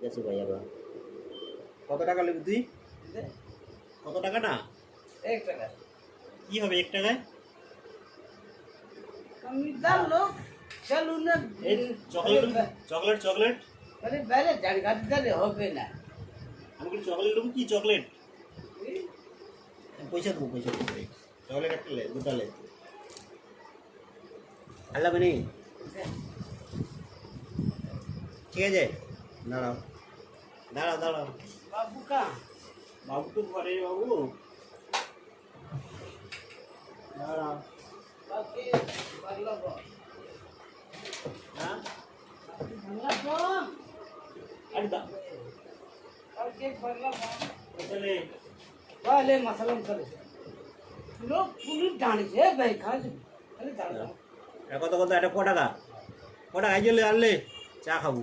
আছে ভাই আবার কত টাকা নেবি তুই? কত টাকা না? 1 টাকা। কি হবে 1 টাকায়? আমি জানলো সেলুনে এই চকলেট চকলেট চকলেট আরে বাইরে জানি গাড়ি দিলে হবে না। আমি কি চকলেট দেবো? কি চকলেট? পয়সা দেবো পয়সা দেবো। চকলেট একটা লে, দুটা লে। আল্লাহ বানি ঠিক আছে, দাঁড়াও দাঁড়াও দাঁড়াও। বাবু কা বাবু তো ঘরে বাবু, দাঁড়াও। বাকি পারলো গো। হ্যাঁ ভাঙলা তো আরে দা আর কে পারলো গো। চলে वाले मसलन करे लोग पुलिस डाणी से भाई खाज अरे दादा কত কত এটা ক টাকা? ক টাকা? আইলে আনলে চা খাবো।